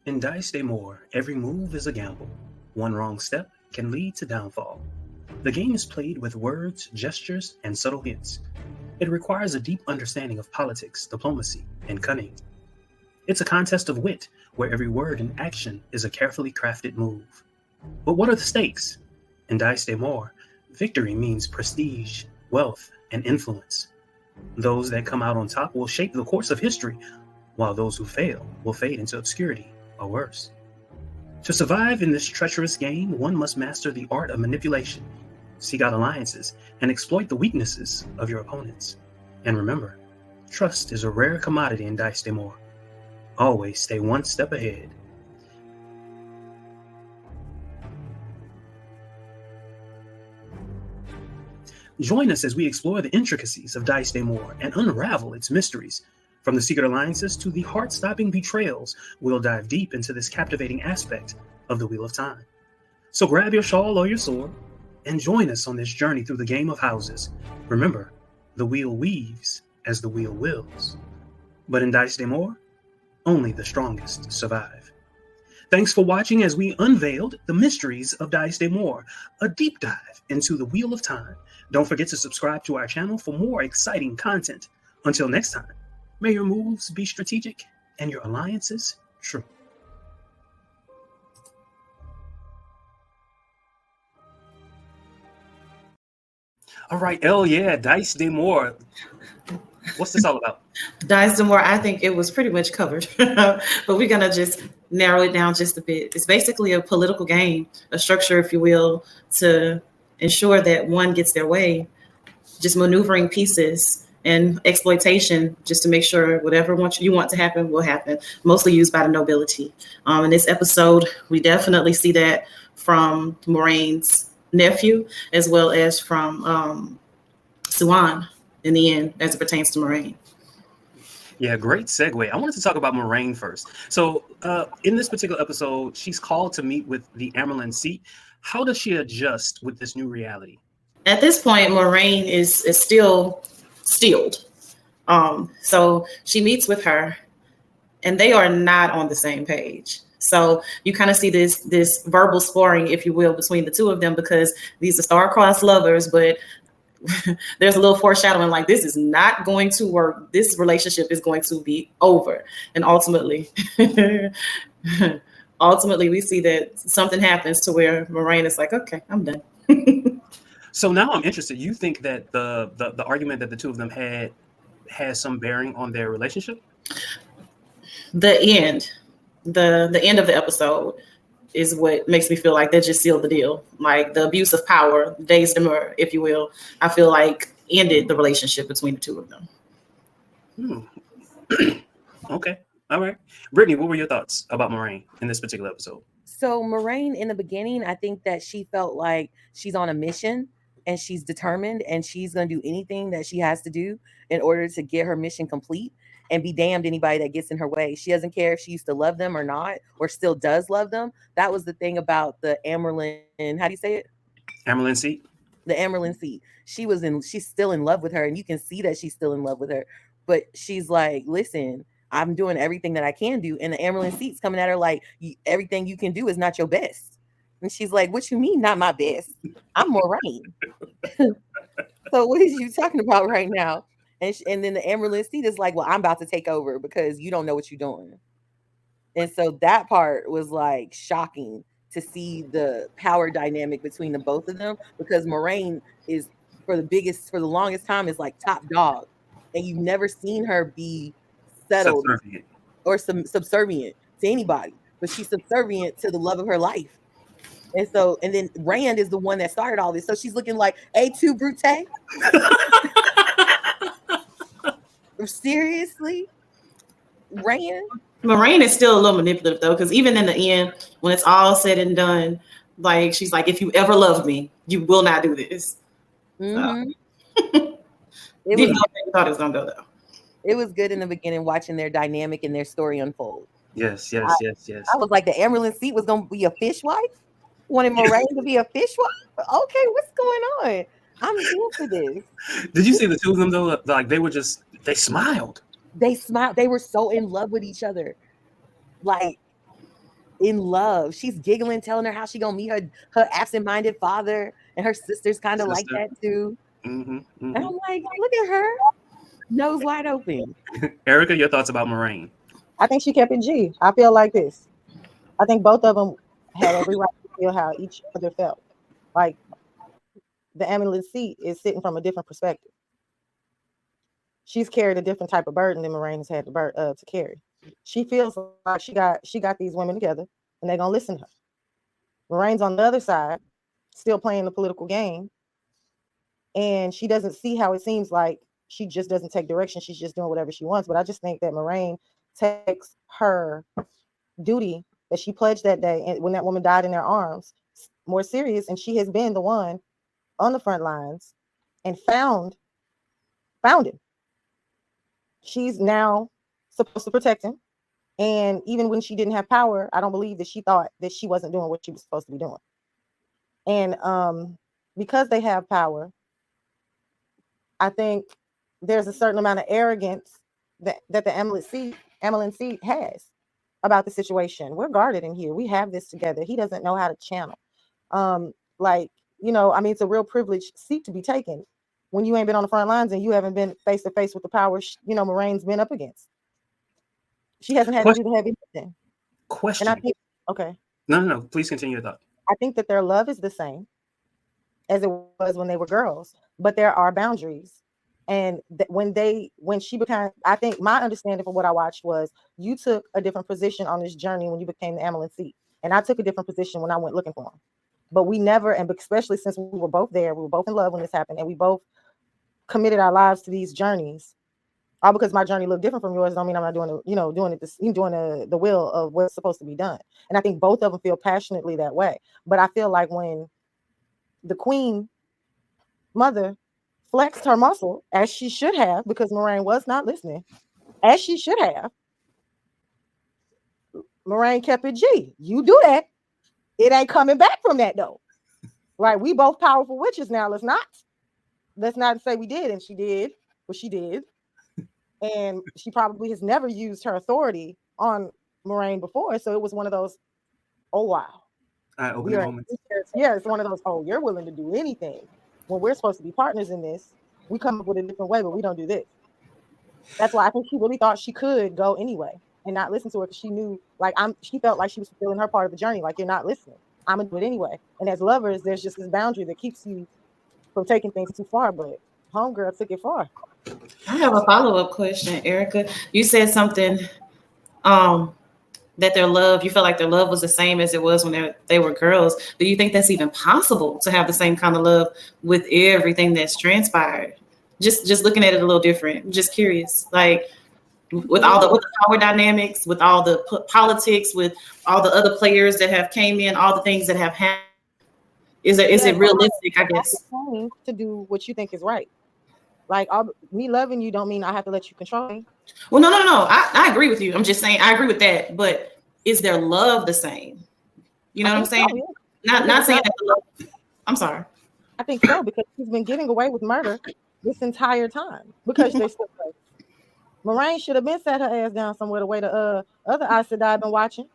In Daes Demar, every move is a gamble. One wrong step can lead to downfall. The game is played with words, gestures, and subtle hints. It requires a deep understanding of politics, diplomacy, and cunning. It's a contest of wit, where every word and action is a carefully crafted move. But what are the stakes? In Daes Demar, victory means prestige, wealth, and influence. Those that come out on top will shape the course of history, while those who fail will fade into obscurity or worse. To survive in this treacherous game, one must master the art of manipulation, seek out alliances, and exploit the weaknesses of your opponents. And remember, trust is a rare commodity in Daes Demar. Always stay one step ahead. Join us as we explore the intricacies of Daes Demar and unravel its mysteries. From the secret alliances to the heart-stopping betrayals, we'll dive deep into this captivating aspect of the Wheel of Time. So grab your shawl or your sword and join us on this journey through the game of houses. Remember, the wheel weaves as the wheel wills. But in Daes Demar, only the strongest survive. Thanks for watching as we unveiled the mysteries of Daes Demar, a deep dive into the Wheel of Time. Don't forget to subscribe to our channel for more exciting content. Until next time, may your moves be strategic and your alliances true. All right, Daes Demar. What's this all about? Daes Demar, I think it was pretty much covered, but we're going to just narrow it down just a bit. It's basically a political game, a structure, if you will, to ensure that one gets their way, just maneuvering pieces and exploitation just to make sure whatever you want to happen will happen, mostly used by the nobility. In this episode, we definitely see that from Moraine's nephew, as well as from Siwan in the end, as it pertains to Moraine. Yeah, great segue. I wanted to talk about Moraine first. So in this particular episode, she's called to meet with the Amerlin seat. How does she adjust with this new reality? At this point, Moraine is still steeled. So she meets with her, and they are not on the same page. So you kind of see this verbal sparring, if you will, between the two of them, because these are star-crossed lovers, but there's a little foreshadowing, like this is not going to work. This relationship is going to be over. And ultimately, we see that something happens to where Moraine is like, okay, I'm done. So now I'm interested. You think that the argument that the two of them had has some bearing on their relationship? The end of the episode is what makes me feel like that just sealed the deal. Like the abuse of power, Daes Demar, if you will, I feel like ended the relationship between the two of them. Okay. All right. Brittany, what were your thoughts about Moraine in this particular episode? So Moraine, in the beginning, I think that she felt like she's on a mission and she's determined and she's going to do anything that she has to do in order to get her mission complete. And be damned anybody that gets in her way. She doesn't care if she used to love them or not, or still does love them. That was the thing about the Amerlin. How do you say it? Amerlin seat. The Amerlin seat. She's still in love with her, and you can see that she's still in love with her. But she's like, listen, I'm doing everything that I can do, and the Amerlin seat's coming at her like, everything you can do is not your best. And she's like, what you mean, not my best? I'm Moraine. So what are you talking about right now? And then the Amerlin seat is like, well, I'm about to take over because you don't know what you're doing. And so that part was like shocking to see the power dynamic between the both of them, because Moraine is for the longest time is like top dog. And you've never seen her be settled or subservient to anybody, but she's subservient to the love of her life. And then Rand is the one that started all this. So she's looking like A2 Brute. Seriously? Moraine is still a little manipulative though, because even in the end, when it's all said and done, like she's like, if you ever loved me, you will not do this. Mm-hmm. So. Didn't know how you thought it was gonna go though. It was good in the beginning watching their dynamic and their story unfold. Yes. I was like, the Amerlin seat was gonna be a fishwife? Wanted Moraine to be a fishwife? Okay, what's going on? I'm here for this. Did you see the two of them though? Like they smiled. They smiled. They were so in love with each other. Like in love. She's giggling, telling her how she gonna meet her absent-minded father, and her sister's kind of like Sister. that too. Mm-hmm, And mm-hmm. I'm like, look at her, nose wide open. Erica, your thoughts about Moraine? I think she kept it G. I feel like this. I think both of them had every right to feel how each other felt. Like the amulet seat is sitting from a different perspective. She's carried a different type of burden than Moraine has had to carry. She feels like she got these women together and they're gonna listen to her. Moraine's on the other side, still playing the political game, and she doesn't see how it seems like she just doesn't take direction. She's just doing whatever she wants. But I just think that Moraine takes her duty that she pledged that day and when that woman died in their arms more serious, and she has been the one on the front lines and found him. She's now supposed to protect him, and even when she didn't have power, I don't believe that she thought that she wasn't doing what she was supposed to be doing. And because they have power, I think there's a certain amount of arrogance that the Amelin seat has about the situation. We're guarded in here. We have this together. He doesn't know how to channel. Like, I mean, it's a real privileged seat to be taken when you ain't been on the front lines and you haven't been face to face with the power, Moraine's been up against. She hasn't had to do the heavy lifting. Question. And I think, okay. No. Please continue your thought. I think that their love is the same as it was when they were girls, but there are boundaries. And when she became, I think my understanding for what I watched was you took a different position on this journey when you became the Amelin seat, and I took a different position when I went looking for him. But we never, and especially since we were both there, we were both in love when this happened, and we both committed our lives to these journeys. All because my journey looked different from yours don't mean I'm not doing the will of what's supposed to be done. And I think both of them feel passionately that way. But I feel like when the queen mother flexed her muscle, as she should have, because Moraine was not listening, as she should have, Moraine kept it G. You do that, it ain't coming back from that though. Right? We both powerful witches now. Let's not say we did, and she did what she did. And she probably has never used her authority on Moraine before. So it was one of those, oh wow. Opening moments. Yeah, it's one of those, oh, you're willing to do anything. When we're supposed to be partners in this, we come up with a different way, but we don't do this. That's why I think she really thought she could go anyway and not listen to her, because she knew, she felt like she was fulfilling her part of the journey. Like, you're not listening, I'm gonna do it anyway. And as lovers, there's just this boundary that keeps you from taking things too far, but homegirl took it far. I have a follow-up question, Erica. You said something that you felt like their love was the same as it was when they were girls. Do you think that's even possible to have the same kind of love with everything that's transpired? Just looking at it a little different. I'm just curious, like with the power dynamics, with all the politics, with all the other players that have came in, all the things that have happened. Is it realistic? I guess to do what you think is right. Like, me loving you don't mean I have to let you control me. Well, no. I agree with you. I'm just saying I agree with that. But is their love the same? You know what I'm saying? So, yeah. Not saying that the love. I'm sorry. I think so, because she's been getting away with murder this entire time because they're still close. Moraine should have been sat her ass down somewhere the way the other Aes Sedai been watching.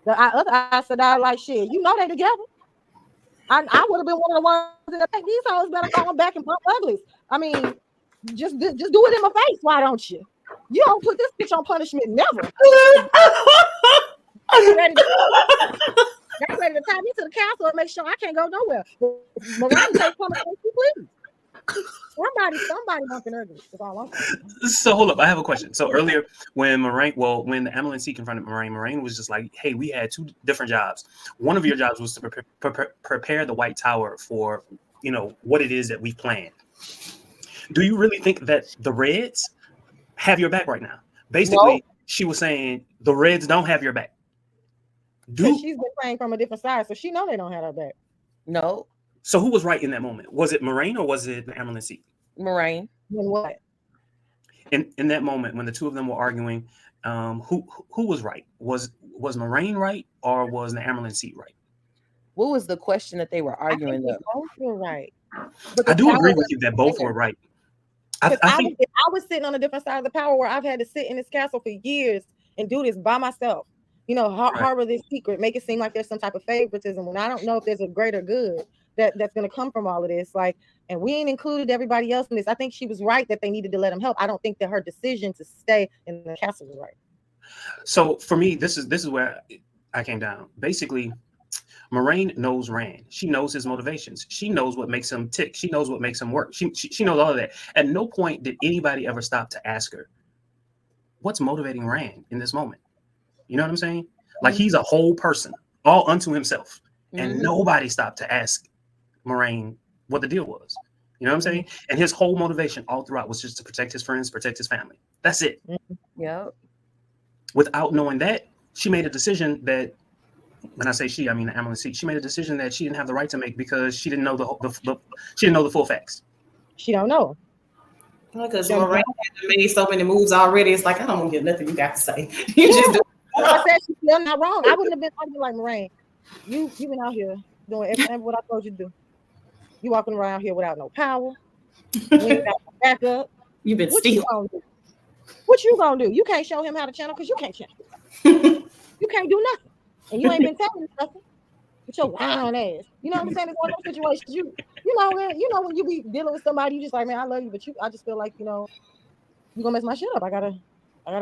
The other Aes Sedai like, shit, they together. I would have been one of the ones that think these hoes better go back and bump uglies. I mean, just do it in my face. Why don't you? You don't put this bitch on punishment, never. Y'all ready to tie me to the castle and make sure I can't go nowhere. Moraine take punishment, please. Somebody bumping ugly. That's all I'm saying. So hold up, I have a question. So earlier, when the Amelin Seat confronted Moraine was just like, "Hey, we had two different jobs. One of your jobs was to prepare the White Tower for, what it is that we planned. Do you really think that the Reds have your back right now?" Basically, She was saying the Reds don't have your back. She's been playing from a different side, so she know they don't have her back. No. So who was right in that moment? Was it Moraine or was it the Amelin Seat? Moraine. In what? In that moment when the two of them were arguing, who was right? Was Moraine right or was the Amelin Seat right? What was the question that they were arguing? They both were right. I do agree with you that both were right. I think if I was sitting on a different side of the power where I've had to sit in this castle for years and do this by myself, harbor this secret, make it seem like there's some type of favoritism when I don't know if there's a greater good that's going to come from all of this. Like, and we ain't included everybody else in this. I think she was right that they needed to let him help. I don't think that her decision to stay in the castle was right. So for me, this is where I came down. Basically, Moraine knows Rand. She knows his motivations. She knows what makes him tick. She knows what makes him work. She knows all of that. At no point did anybody ever stop to ask her, what's motivating Rand in this moment? You know what I'm saying? Like, he's a whole person, all unto himself. And nobody stopped to ask Moraine what the deal was. You know what I'm saying? And his whole motivation all throughout was just to protect his friends, protect his family. That's it. Yep. Without knowing that, she made a decision that, when I say she, I mean the Amelin Seat. She made a decision that she didn't have the right to make because she didn't know she didn't know the full facts. She don't know. Because Moraine had made so many moves already. It's like, I don't get nothing you got to say. You just do. I said she's still not wrong. I wouldn't have been arguing like, Moraine, you been out here doing everything what I told you to do. You walking around here without no power. You ain't got no backup. You've been stealing. What you gonna do? You can't show him how to channel because you can't channel. You can't do nothing. And you ain't been telling me nothing. With your round ass. You know what I'm saying? It's one of those situations. You know when you be dealing with somebody, you just like, man, I love you, but I just feel like, you're gonna mess my shit up. I gotta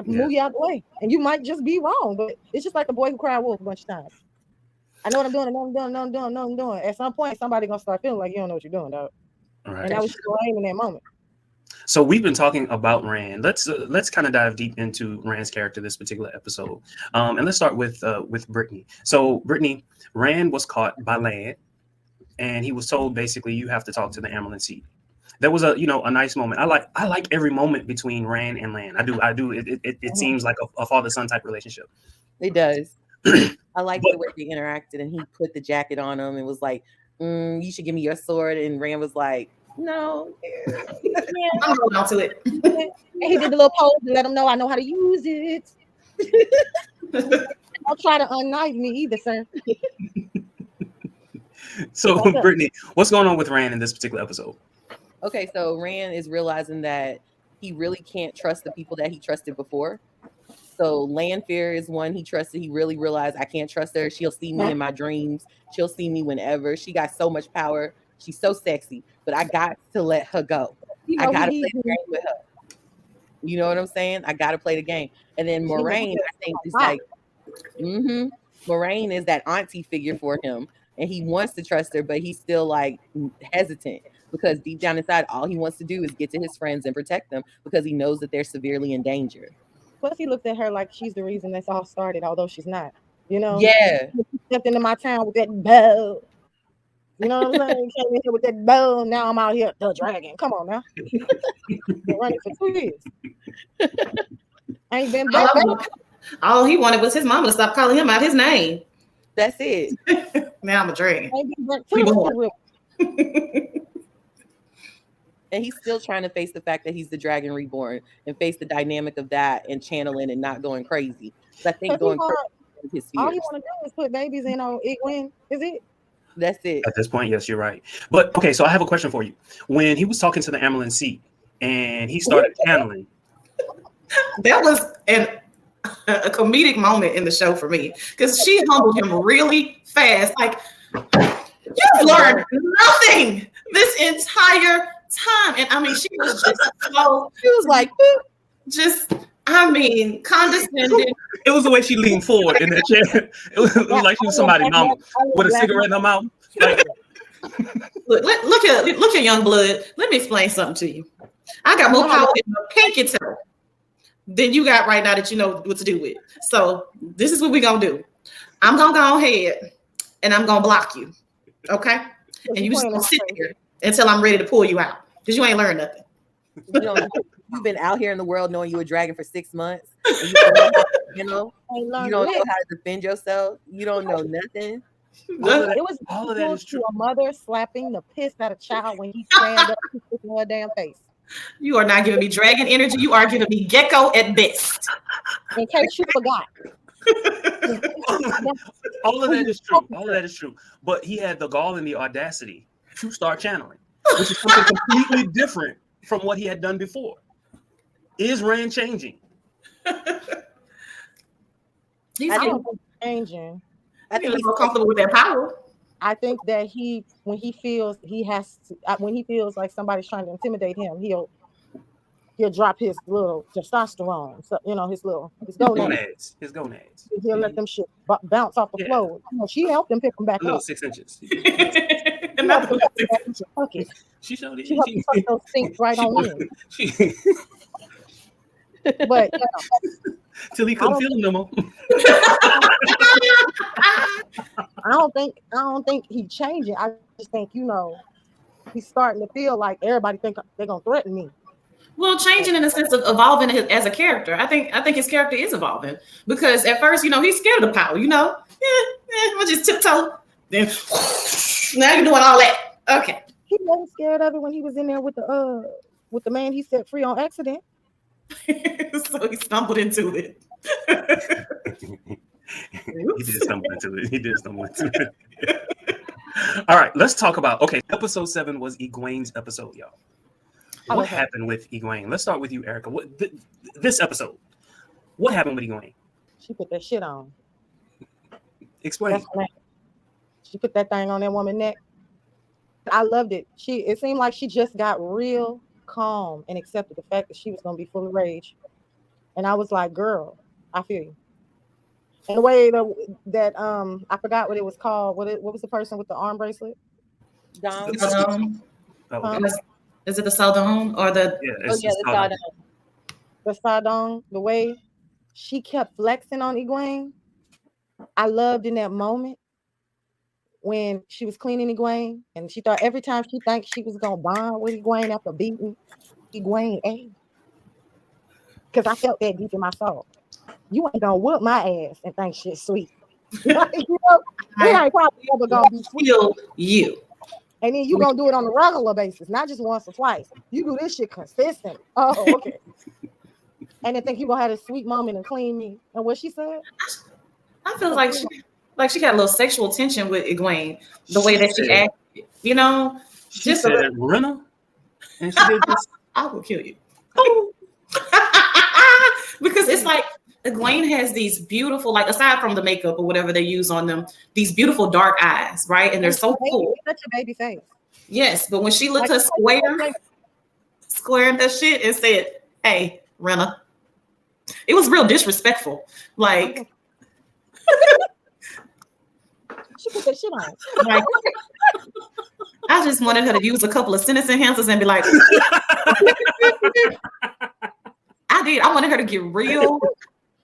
move you out the way. And you might just be wrong, but it's just like the boy who cried wolf a bunch of times. I know what I'm doing, I know I'm doing. At some point, somebody gonna start feeling like you don't know what you're doing, dog. All right. And that was Rand in that moment. So we've been talking about Rand. Let's kind of dive deep into Rand's character this particular episode. And let's start with Brittany. So Brittany, Rand was caught by Lan, and he was told basically you have to talk to the Amelin Seat. There was a nice moment. I like every moment between Rand and Lan. I do. It seems like a father-son type relationship. It does. I like the way they interacted, and he put the jacket on him and was like, you should give me your sword. And Rand was like, no. I'm going on to it. And he did the little pose to let him know I know how to use it. Don't try to unknife me either, sir. So, Brittany, what's going on with Rand in this particular episode? Okay, so Rand is realizing that he really can't trust the people that he trusted before. So Lanfear is one he trusted. He really realized, I can't trust her. She'll see me in my dreams. She'll see me whenever. She got so much power. She's so sexy, but I got to let her go. I got to play the game with her. You know what I'm saying? I got to play the game. And then Moraine, I think, is like, Moraine is that auntie figure for him. And he wants to trust her, but he's still like hesitant because deep down inside, all he wants to do is get to his friends and protect them because he knows that they're severely in danger. Plus, he looked at her like she's the reason this all started, although she's not. Yeah. He stepped into my town with that bow. You know what I'm saying? He came in here with that bow. Now I'm out here, the dragon. Come on now. Been running for 2 years. Ain't been back. All he wanted was his mama to stop calling him out his name. That's it. Now I'm a dragon. And he's still trying to face the fact that he's the dragon reborn and face the dynamic of that and channeling and not going crazy. So I think going crazy is his fears. All he want to do is put babies in on it win. Is it? That's it. At this point, yes, you're right. But okay, so I have a question for you. When he was talking to the Amelin Seat and he started channeling, that was a comedic moment in the show for me because she humbled him really fast. Like, you've learned nothing this entire time. And I mean, she was just so, she was like, condescending. It was the way she leaned forward in that chair. It was like she was somebody's mama with a cigarette in her mouth. Like, look at young blood. Let me explain something to you. I got more power in the pinky toe than you got right now that you know what to do with. So this is what we're gonna do. I'm gonna go ahead and I'm gonna block you. Okay? And you just gonna sit here until I'm ready to pull you out. Because you ain't learned nothing. You've been out here in the world knowing you were a dragon for 6 months. You don't know how to defend yourself. You don't know nothing. It was all of that is true. A mother slapping the piss out of a child when he stand up in her damn face. You are not giving me dragon energy. You are giving me gecko at best. In case you forgot. All of that is true. All of that is true. But he had the gall and the audacity to start channeling, which is something completely different from what he had done before. Is Rand changing? He's I getting, don't think he's changing. I think he's he's more comfortable with that power. I think that when he feels he has to, when he feels like somebody's trying to intimidate him, he'll drop his little testosterone, so his gonads. Gonads. His gonads. He'll let them shit bounce off the Yeah. floor. She helped him pick them back A little up. 6 inches. She helped him pick them back up. Fuck it. She showed it. She helped him put those stinks right on in. She, But till he couldn't feel them no more. I don't think he's changing. I just think he's starting to feel like everybody think they're gonna threaten me. Well, changing in the sense of evolving as a character. I think his character is evolving because at first, he's scared of the power. I'll just tiptoe. Then now you're doing all that. Okay. He wasn't scared of it when he was in there with the man he set free on accident. So he stumbled into it. He did stumble into it. All right, let's talk about. Okay, episode 7 was Egwene's episode, y'all. What happened with Egwene? Let's start with you, Erica. This episode? What happened with Egwene? She put that shit on. Explain. She put that thing on that woman's neck. I loved it. It seemed like she just got real calm and accepted the fact that she was going to be full of rage. And I was like, girl, I feel you. And the way that I forgot what it was called. What was the person with the arm bracelet? Dom. Is it the Saldon or the? Yeah, the Saldon. The Saldon. The way she kept flexing on Egwene, I loved in that moment when she was cleaning Egwene, and she thought every time she thinks she was gonna bond with Egwene after beating Egwene, because I felt that deep in my soul. You ain't gonna whoop my ass and think shit's sweet. It ain't probably ever gonna be sweet. You. And then you gonna do it on a regular basis, not just once or twice. You do this shit consistent. Oh, okay. And then think you gonna have a sweet moment and clean me. And what she said? I feel like she got a little sexual tension with Egwene, the way that she acted. She said, "Renna," and she did this. I will kill you. Because it's like Egwene has these beautiful, like aside from the makeup or whatever they use on them, these beautiful dark eyes, right? And they're so cool. Such a baby face. Yes, but when she looked her square in that shit and said, "Hey, Renna," it was real disrespectful. Like she put that shit on. Like, I just wanted her to use a couple of sentence enhancers and be like, I did. I wanted her to get real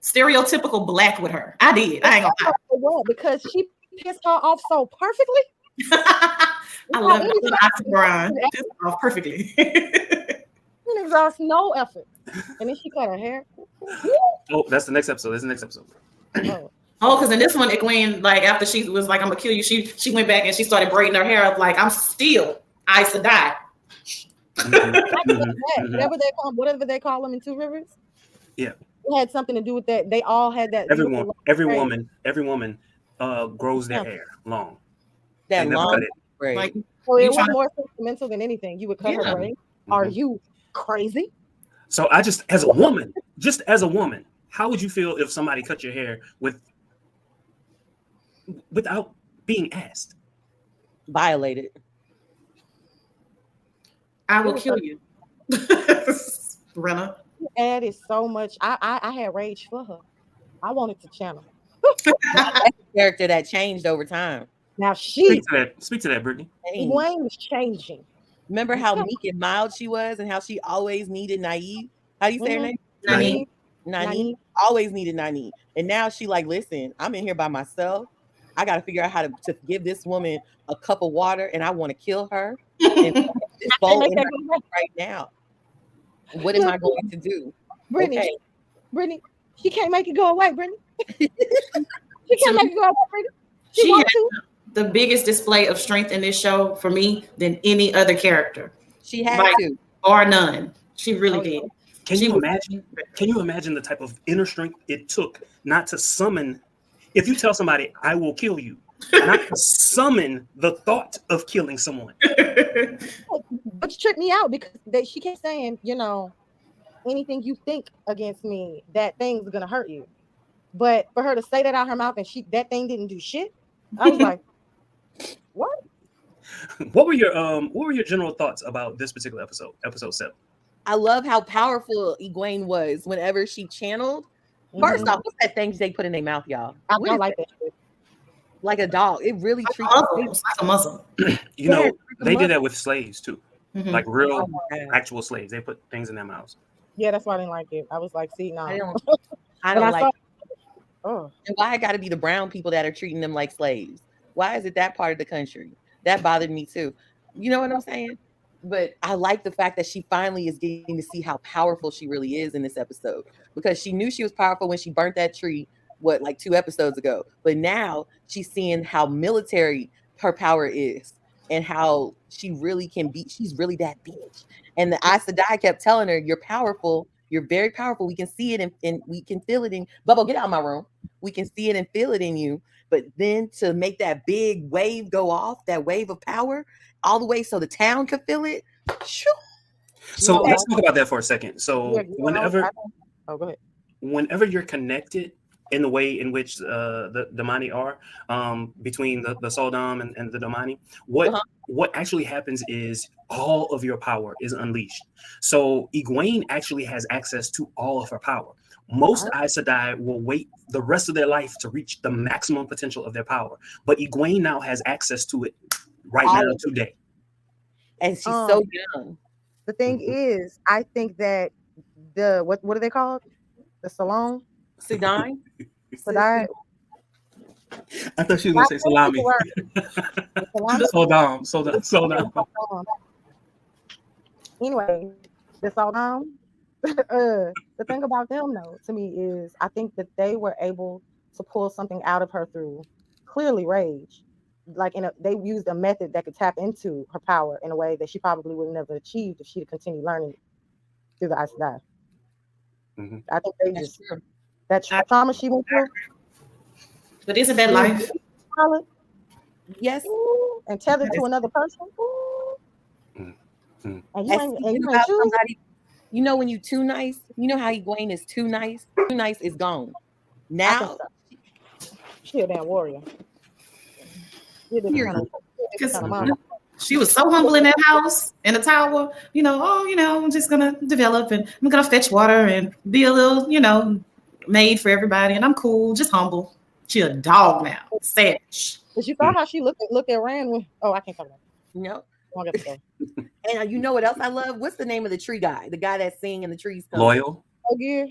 stereotypical black with her. I did. I ain't gonna lie. Because she pissed her off so perfectly. I love it. Oxymoron. Pissed her off perfectly. She exhausts no effort. And then she cut her hair. Oh, that's the next episode. That's the next episode. Oh, because in this one, Egwene, like after she was like, "I'm gonna kill you," she went back and she started braiding her hair up like, "I'm still Aes Sedai." Whatever they call them in Two Rivers. Yeah, it had something to do with that. They all had that. Every woman grows their hair long. That long braid. Like, so it was more sentimental than anything. You would cut her braid. Are you crazy? So I just, as a woman, how would you feel if somebody cut your hair without being asked? Violated. I will kill you. Renna. You added so much. I had rage for her. I wanted to channel. That's a character that changed over time. Now speak to that, Brittany. Egwene was changing. Remember how meek and mild she was, and how she always needed Nynaeve. How do you say her name? Nynaeve. Always needed Nynaeve, and now she like, listen, I'm in here by myself. I got to figure out how to give this woman a cup of water, and I want to kill her. And this bowl in her right now. What am I going to do? Brittany, she can't make it go away, Brittany. She can't make it go away, Brittany. She wants to. The biggest display of strength in this show for me than any other character. She had to, or none. She really did. Can you imagine the type of inner strength it took not to summon? If you tell somebody, "I will kill you," not to summon the thought of killing someone. But you tripped me out because she kept saying, anything you think against me, that thing's gonna hurt you. But for her to say that out her mouth and that thing didn't do shit, I was like, what? What were your general thoughts about this particular episode 7? I love how powerful Egwene was whenever she channeled. First off, what's that thing they put in their mouth, y'all? I don't like that shit. Like a dog. It really treats It's like a muzzle. You know, they did that with slaves too. Mhm. Like real actual slaves. They put things in their mouths. Yeah, that's why I didn't like it. I was like, see, no. I don't When I like saw- it. Oh, And why it got to be the brown people that are treating them like slaves? Why is it that part of the country? That bothered me too. You know what I'm saying? But I like the fact that she finally is getting to see how powerful she really is in this episode, because she knew she was powerful when she burnt that tree, like 2 episodes ago. But now she's seeing how military her power is and how she really can be. She's really that bitch. And the Aes Sedai kept telling her, "You're powerful. You're very powerful. We can see it and we can feel it in Bubble. Get out of my room. We can see it and feel it in you." But then to make that big wave go off, that wave of power, all the way so the town could feel it. Shoo. So let's talk about that for a second. So yeah, go ahead. Whenever you're connected in the way in which the Damani are, between the Soldam and the Damani, what actually happens is all of your power is unleashed. So Egwene actually has access to all of her power. Most Aes Sedai will wait the rest of their life to reach the maximum potential of their power, but Egwene now has access to it right now today. And she's so young. The thing is, I think that what are they called? The Salon? Sedai? Sedai? I thought she was gonna say salami. Soldam. Anyway, the Soldam. The thing about them, though, to me is I think that they were able to pull something out of her through clearly rage. Like they used a method that could tap into her power in a way that she probably would never achieved if she'd continued learning through the Aes Sedai. I think they just that trauma she went through. But isn't that life? Yes. And tethered to another person. And you ain't somebody. You know, when you too nice, you know how Egwene is too nice? Too nice is gone. Now she a damn warrior. She was so humble in that house, in the tower, I'm just gonna develop and I'm gonna fetch water and be a little, maid for everybody, and I'm cool, just humble. She a dog now, savage. But you thought how she looked at Rand when I can't talk about it. No. And you know what else I love? What's the name of the tree guy? The guy that's singing the trees. Loyal. Ogier.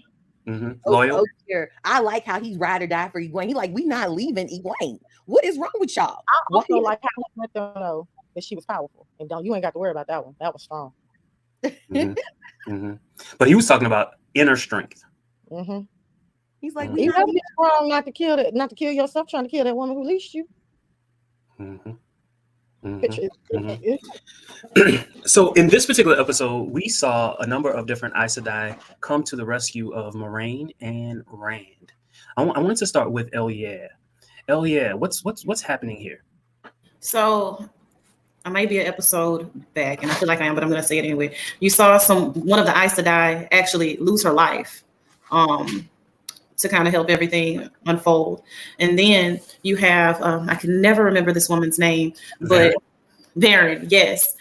Loyal. Ogier. I like how he's ride or die for Egwene. He like, we not leaving Egwene. What is wrong with y'all? I also like how he let them know that she was powerful. And you ain't got to worry about that one. That was strong. But he was talking about inner strength. He's like, you have to be strong not to kill yourself trying to kill that woman who leashed you. So in this particular episode, we saw a number of different Aes Sedai come to the rescue of Moraine and Rand. I wanted to start with Elia. Elia, what's happening here? So I may be an episode back, and I feel like I am, but I'm going to say it anyway. You saw one of the Aes Sedai actually lose her life to kind of help everything unfold. And then you have, I can never remember this woman's name, but Varen, yes.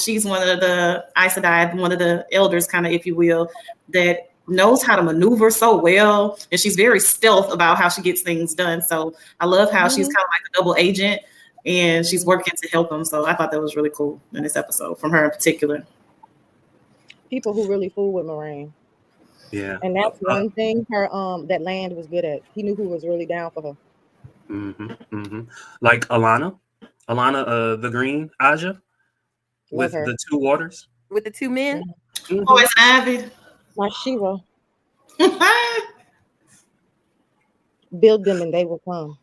She's one of the Aes Sedai, one of the elders, kind of, if you will, that knows how to maneuver so well. And she's very stealth about how she gets things done. So I love how she's kind of like a double agent and she's working to help them. So I thought that was really cool in this episode from her in particular. People who really fool with Moraine. Yeah. And that's one thing that Land was good at. He knew who was really down for her. Like Alana, the green Aja with the 2 waters. With the 2 men. Oh, it's Ivy. Like Shiva. Build them and they will come.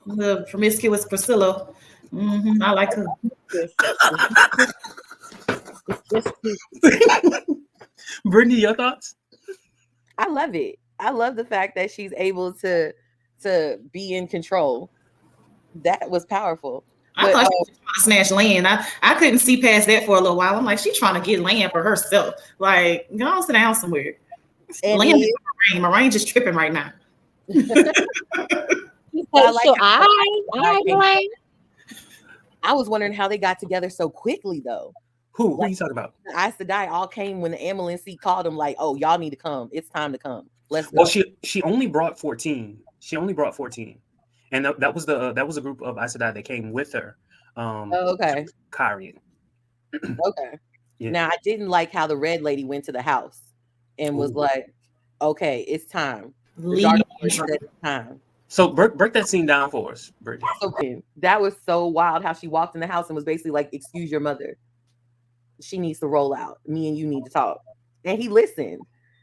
The promiscuous Priscilla. I like her. Brittany, your thoughts? I love it. I love the fact that she's able to be in control. That was powerful. I thought she was trying to snatch land. I couldn't see past that for a little while. I'm like, she's trying to get land for herself. Like, go sit down somewhere. Land is Moraine. Moraine just tripping right now. I like So how- I Moraine. I was wondering how they got together so quickly, though. Who you talking about? The Aes Sedai all came when the ambulance seat called them, like, "Oh, y'all need to come. It's time to come. Let's go." Well, she only brought 14. She only brought 14, and that was a group of Aes Sedai that came with her. Oh, okay. Kyrian. Okay. Yeah. Now I didn't like how the red lady went to the house and was Ooh. like, "Okay, it's time. The Leave Dark me Lord alone. said it's time." So break that scene down for us, Brittany. So that was so wild how she walked in the house and was basically like, "Excuse your mother. She needs to roll out. Me and you need to talk." And he listened.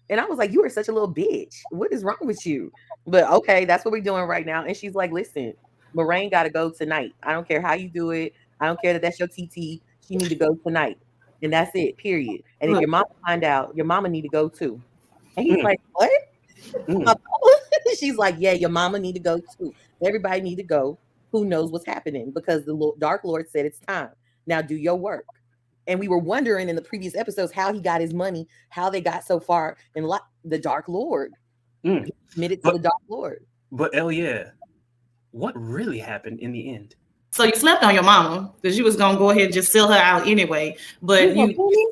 And I was like, "You are such a little bitch. What is wrong with you?" But okay, that's what we're doing right now. And she's like, "Listen, Moraine got to go tonight. I don't care how you do it. I don't care that that's your TT. She need to go tonight. And that's it, period. And if Look. your mama find out, your mama need to go too." And he's Mm. like, "What?" Mm. She's like, "Yeah, your mama need to go too. Everybody need to go. Who knows what's happening? Because the Dark Lord said it's time. Now do your work." And we were wondering in the previous episodes how he got his money, how they got so far in the Dark Lord. Mm. He committed to the Dark Lord. But yeah, what really happened in the end? So you slept on your mama because you was gonna go ahead and just sell her out anyway. But you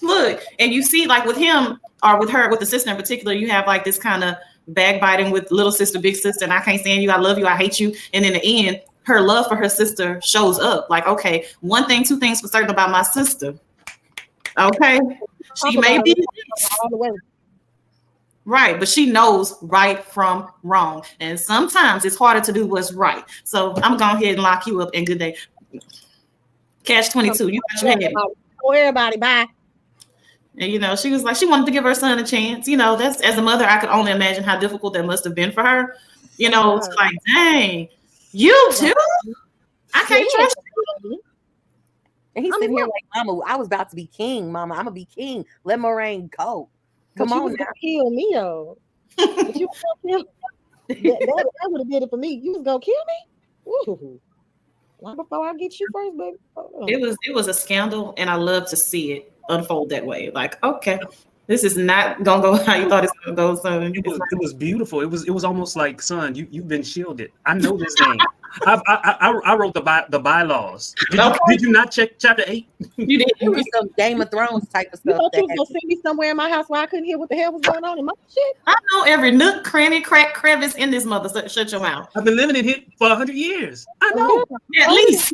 look, and you see, like with him or with her, with the sister in particular, you have like this kind of backbiting with little sister, big sister, and I can't stand you, I love you, I hate you. And in the end, her love for her sister shows up. Like, okay, one thing, two things for certain about my sister. Okay, she may be all the way. right, but she knows right from wrong. And sometimes it's harder to do what's right. So I'm going ahead and lock you up and good day. Catch 22. You got your head. Oh, everybody, bye. And you know, she was like, she wanted to give her son a chance. You know, that's as a mother, I could only imagine how difficult that must have been for her. You know, it's like, dang, you too? I can't trust you. And he's sitting here like, "Mama, I was about to be king, Mama. I'm gonna be king. Let Moraine go. Come on now." Kill me though. If you was gonna kill, that would have did it for me. You was gonna kill me? Ooh. Not before I get you first, baby. It was a scandal, and I love to see it unfold that way. Like, okay, this is not gonna go how you thought it's gonna go, son. It was beautiful. It was almost like, son, you've been shielded. I know this game. I wrote the bylaws. Did you not check chapter 8? You did. It was some Game of Thrones type of You stuff. thought you was gonna send me somewhere in my house where I couldn't hear what the hell was going on in my shit? I know every nook, cranny, crack, crevice in this mother. Shut your mouth. I've been living in here for 100 years. I know. At least.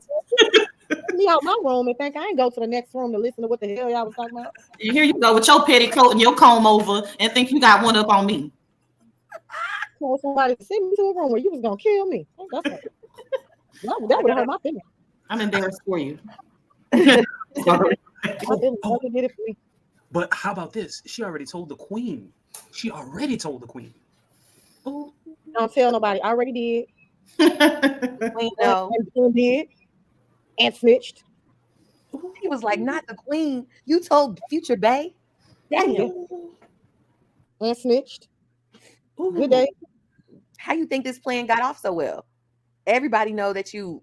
Get me out my room and think I ain't go to the next room to listen to what the hell y'all was talking about. And here you go with your petticoat and your comb over and think you got one up on me. Told somebody to send me to a room where you was gonna kill me. That would have hurt my feelings. I'm embarrassed for you. My feelings never did it for me. But how about this? She already told the queen. Don't tell nobody. I already did. Queen, no. And did. And snitched. He was like, "Not the queen. You told future Bay." Damn. And snitched. Good day. How you think this plan got off so well? Everybody know that you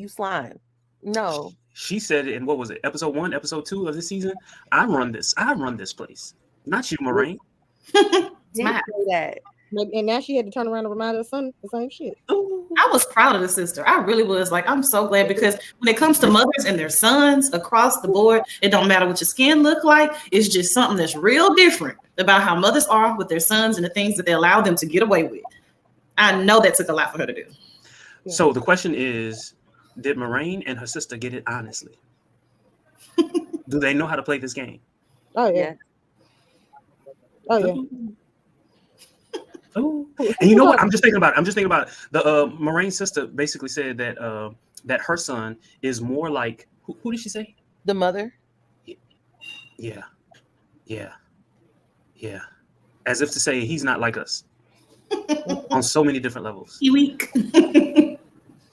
slime. No. She said it in, what was it, episode 1, episode 2 of this season? I run this place. Not you, Moraine. Didn't say that. And now she had to turn around and remind her son the same shit. I was proud of the sister. I really was. Like, I'm so glad, because when it comes to mothers and their sons across the board, it don't matter what your skin look like. It's just something that's real different about how mothers are with their sons and the things that they allow them to get away with. I know that took a lot for her to do. So the question is, did Moraine and her sister get it honestly? Do they know how to play this game? Oh yeah. Oh yeah. Oh, and you know what? I'm just thinking about it. The Moraine's sister basically said that that her son is more like who did she say? The mother. Yeah. As if to say he's not like us on so many different levels. He weak.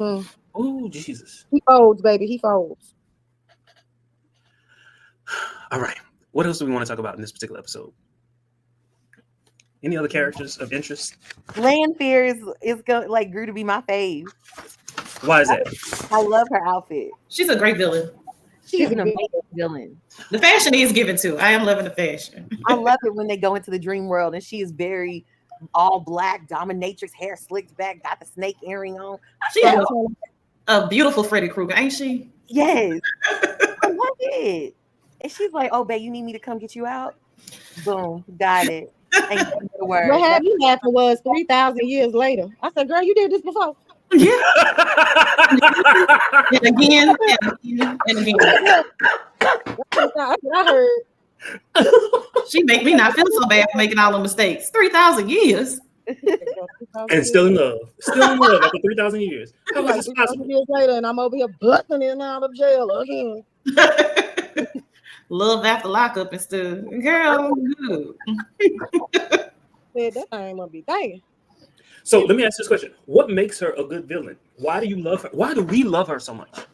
Oh Jesus! He folds, baby. He folds. All right. What else do we want to talk about in this particular episode? Any other characters of interest? Lanfear is like grew to be my fave. Why is that? I love her outfit. She's a great villain. She's an amazing villain. The fashion is given too. I am loving the fashion. I love it when they go into the dream world and she is very all black, dominatrix, hair slicked back, got the snake earring on. She had a beautiful Freddy Krueger, ain't she? Yes, I love it. And she's like, "Oh, babe, you need me to come get you out?" Boom, got it. Ain't the word. What had me laughing was 3,000 years later. I said, girl, you did this before. Yeah. And again, and again, and again. I heard. She make me not feel so bad for making all the mistakes. 3,000 years. And still in love. Still in love after 3,000 years. How Like is this 3,000 possible? years later, and I'm over here busting in and out of jail again. Love after lockup and stuff. Girl, good. Said that I ain't gonna be thinking. So let me ask this question. What makes her a good villain? Why do you love her? Why do we love her so much?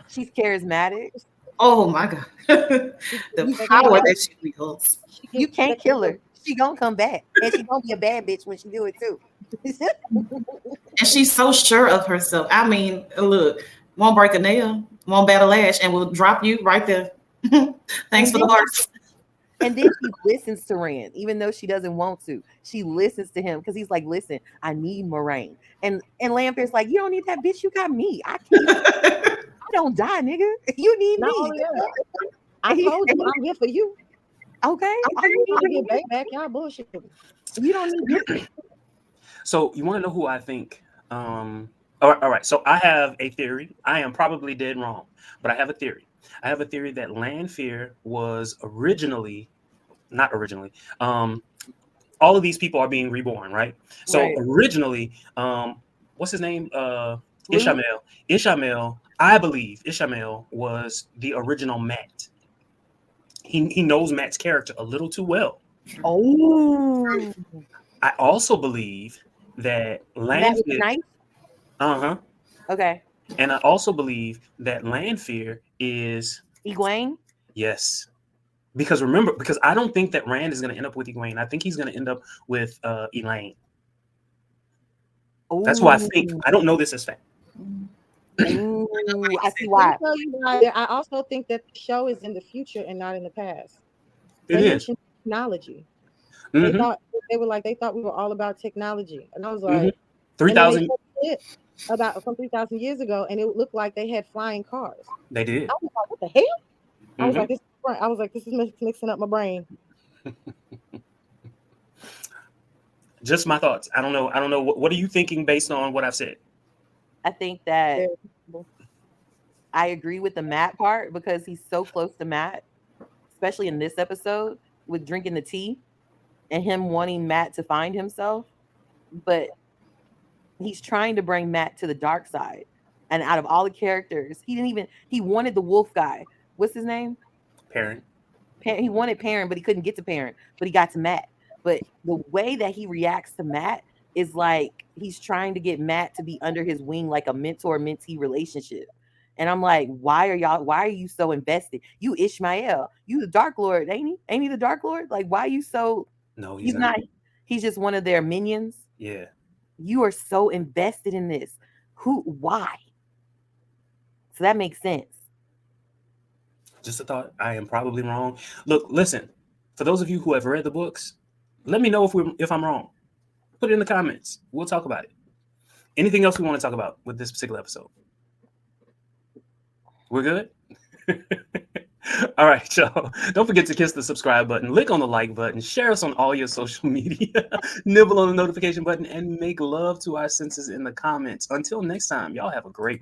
She's charismatic. Oh my God. The power that she wields. You can't kill her. She gonna come back. And she gonna be a bad bitch when she do it too. And she's so sure of herself. I mean, look, won't break a nail, won't bat a lash, and will drop you right there. Thanks for the hearts. And then she listens to Rand, even though she doesn't want to. She listens to him because he's like, "Listen, I need Moraine." And Lanfear's like, "You don't need that bitch. You got me. I can't. I don't die, nigga. You need Not me." only that, I told you I'm here for you. Okay. I need to get back. Y'all bullshit. You don't need me. So you want to know who I think? All right. So I have a theory. I am probably dead wrong, but I have a theory. I have a theory that Lanfear was not originally. All of these people are being reborn, right? So Right. originally, what's his name? Ishamael. I believe Ishamael was the original Matt. He knows Matt's character a little too well. Oh. I also believe that That was Lanfear. nice. Okay. And I also believe that Lanfear is Egwene. yes. Because I don't think that Rand is going to end up with Egwene. I think he's going to end up with Elaine. Ooh. That's why I think. I don't know this as fact. Ooh, I see why. I also think that the show is in the future and not in the past. It is technology. Mm-hmm. They thought we were all about technology, and I was like, 3,000 from 3,000 years ago, and it looked like they had flying cars. They did. I was like, what the hell? I was like, this is mixing up my brain. Just my thoughts. I don't know. What are you thinking based on what I've said? I think that I agree with the Matt part because he's so close to Matt, especially in this episode with drinking the tea and him wanting Matt to find himself. But he's trying to bring Matt to the dark side. And out of all the characters, he wanted the wolf guy. What's his name? Perrin. He wanted Perrin, but he couldn't get to Perrin, but he got to Matt. But the way that he reacts to Matt is like he's trying to get Matt to be under his wing, like a mentor-mentee relationship. And I'm like, why are you so invested? You Ishmael, you the Dark Lord, ain't he? Ain't he the Dark Lord? Like, why are you so? No, he's not. He's just one of their minions. Yeah. You are so invested in this. Why? So that makes sense. Just a thought. I am probably wrong. Look, listen, for those of you who have read the books, let me know if I'm wrong. Put it in the comments. We'll talk about it. Anything else we want to talk about with this particular episode? We're good? All right, y'all. Don't forget to kiss the subscribe button, click on the like button, share us on all your social media, nibble on the notification button, and make love to our senses in the comments. Until next time, y'all have a great